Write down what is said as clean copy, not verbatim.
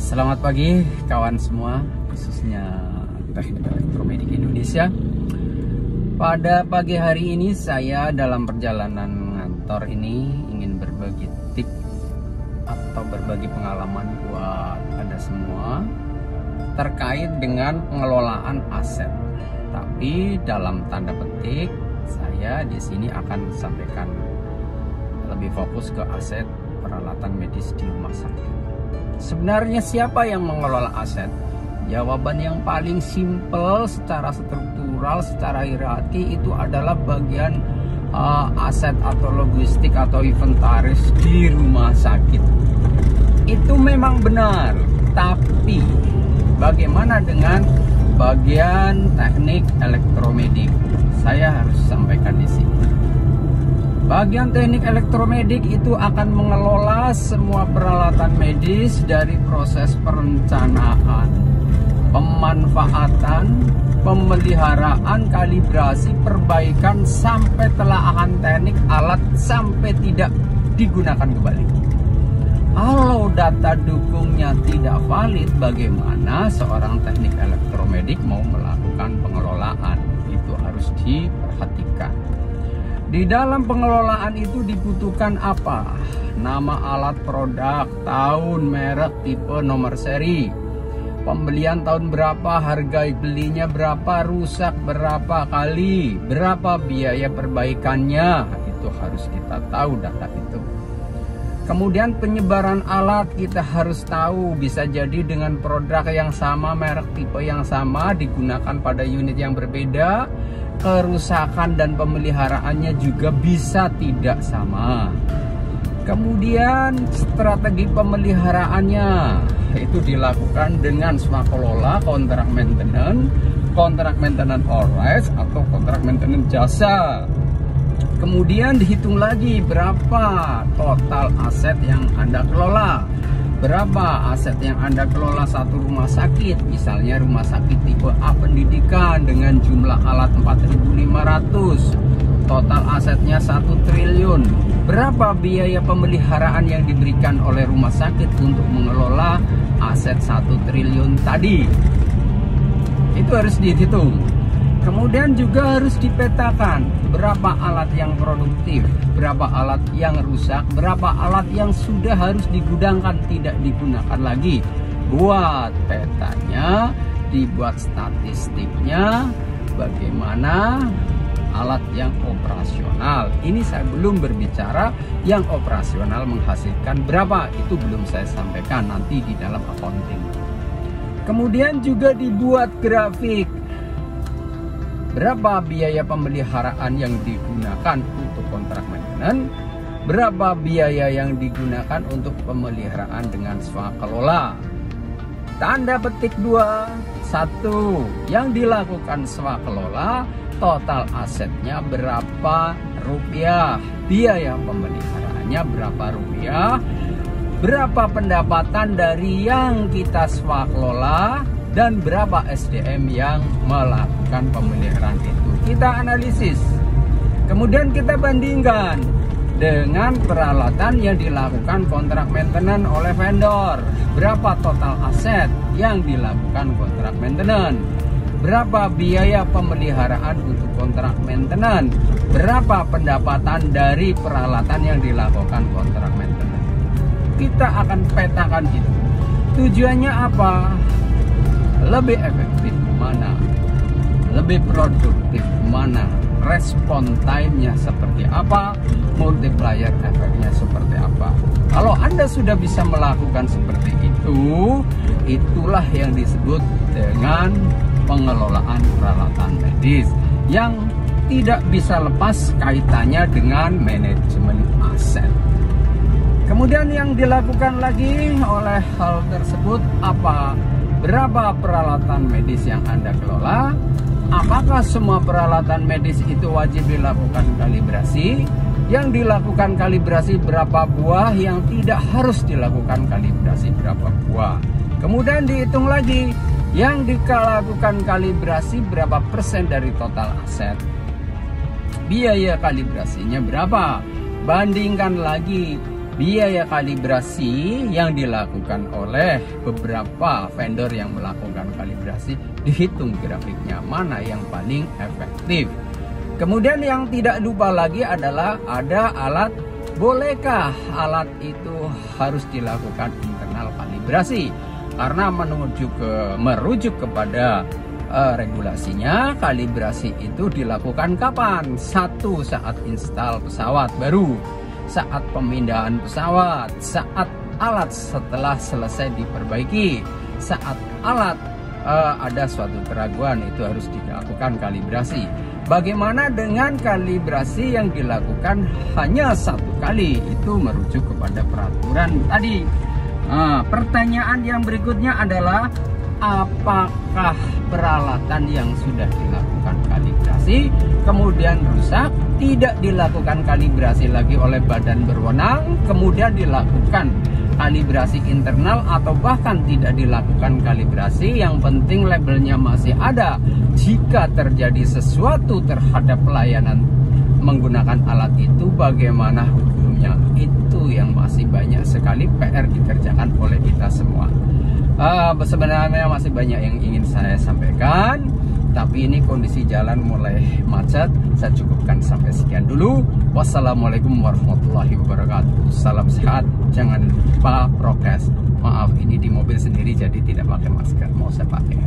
Selamat pagi kawan semua, khususnya Teknik Elektromedik Indonesia. Pada pagi hari ini saya dalam perjalanan ngantor ini ingin berbagi tip atau berbagi pengalaman buat Anda semua terkait dengan pengelolaan aset. Tapi dalam tanda petik saya di sini akan sampaikan lebih fokus ke aset peralatan medis di rumah sakit. Sebenarnya siapa yang mengelola aset? Jawaban yang paling simpel secara struktural, secara hierarki itu adalah bagian aset atau logistik atau inventaris di rumah sakit. Itu memang benar, tapi bagaimana dengan bagian teknik elektromedik? Saya harus sampaikan di sini. Bagian teknik elektromedik itu akan mengelola semua peralatan medis dari proses perencanaan, pemanfaatan, pemeliharaan, kalibrasi, perbaikan, sampai telaahan teknik alat sampai tidak digunakan kembali. Kalau data dukungnya tidak valid, bagaimana seorang teknik elektromedik mau melakukan pengelolaan? Itu harus diperhatikan. Di dalam pengelolaan itu dibutuhkan apa? Nama alat, produk, tahun, merek, tipe, nomor seri, pembelian tahun berapa, harga belinya berapa, rusak berapa kali, berapa biaya perbaikannya, itu harus kita tahu data itu. Kemudian penyebaran alat kita harus tahu, bisa jadi dengan produk yang sama, merek, tipe yang sama digunakan pada unit yang berbeda. Kerusakan dan pemeliharaannya juga bisa tidak sama. Kemudian strategi pemeliharaannya itu dilakukan dengan swakelola, kontrak maintenance always atau kontrak maintenance jasa. Kemudian dihitung lagi berapa total aset yang Anda kelola. Berapa aset yang Anda kelola satu rumah sakit, misalnya rumah sakit tipe A pendidikan dengan jumlah alat 4.500, total asetnya 1 triliun. Berapa biaya pemeliharaan yang diberikan oleh rumah sakit untuk mengelola aset 1 triliun tadi? Itu harus dihitung. Kemudian juga harus dipetakan berapa alat yang produktif, berapa alat yang rusak, berapa alat yang sudah harus digudangkan tidak digunakan lagi. Buat petanya, dibuat statistiknya, bagaimana alat yang operasional. Ini saya belum berbicara yang operasional menghasilkan berapa, itu belum saya sampaikan nanti di dalam accounting. Kemudian juga dibuat grafik. Berapa biaya pemeliharaan yang digunakan untuk kontrak maintenance, berapa biaya yang digunakan untuk pemeliharaan dengan swakelola. Tanda petik 2, 1, yang dilakukan swakelola, total asetnya berapa rupiah, biaya pemeliharaannya berapa rupiah, berapa pendapatan dari yang kita swakelola, dan berapa SDM yang melakukan pemeliharaan itu. Kita analisis. Kemudian kita bandingkan dengan peralatan yang dilakukan kontrak maintenance oleh vendor. Berapa total aset yang dilakukan kontrak maintenance? Berapa biaya pemeliharaan untuk kontrak maintenance? Berapa pendapatan dari peralatan yang dilakukan kontrak maintenance? Kita akan petakan itu. Tujuannya apa? Lebih efektif mana? Lebih produktif mana? Respon time-nya seperti apa? Multiplier efeknya seperti apa? Kalau Anda sudah bisa melakukan seperti itu, itulah yang disebut dengan pengelolaan peralatan medis yang tidak bisa lepas kaitannya dengan manajemen aset. Kemudian yang dilakukan lagi oleh hal tersebut apa? Berapa peralatan medis yang Anda kelola? Apakah semua peralatan medis itu wajib dilakukan kalibrasi? Yang dilakukan kalibrasi berapa buah? Yang tidak harus dilakukan kalibrasi berapa buah? Kemudian dihitung lagi, yang dilakukan kalibrasi berapa persen dari total aset? Biaya kalibrasinya berapa? Bandingkan lagi biaya kalibrasi yang dilakukan oleh beberapa vendor yang melakukan kalibrasi, dihitung grafiknya mana yang paling efektif. Kemudian yang tidak lupa lagi adalah ada alat. Bolehkah alat itu harus dilakukan internal kalibrasi? Karena merujuk kepada regulasinya, kalibrasi itu dilakukan kapan? Satu, saat install pesawat baru, saat pemindahan pesawat, saat alat setelah selesai diperbaiki, saat alat ada suatu keraguan, itu harus dilakukan kalibrasi. Bagaimana dengan kalibrasi yang dilakukan hanya satu kali? Itu merujuk kepada peraturan tadi. Pertanyaan yang berikutnya adalah, apakah peralatan yang sudah dilakukan kalibrasi kemudian rusak, tidak dilakukan kalibrasi lagi oleh badan berwenang, kemudian dilakukan kalibrasi internal, atau bahkan tidak dilakukan kalibrasi, yang penting labelnya masih ada. Jika terjadi sesuatu terhadap pelayanan menggunakan alat itu, bagaimana hukumnya? Itu yang masih banyak sekali PR dikerjakan oleh kita semua. Sebenarnya masih banyak yang ingin saya sampaikan, tapi ini kondisi jalan mulai macet. Saya cukupkan sampai sekian dulu. Wassalamualaikum warahmatullahi wabarakatuh. Salam sehat, jangan lupa prokes. Maaf, ini di mobil sendiri jadi tidak pakai masker, mau saya pakai.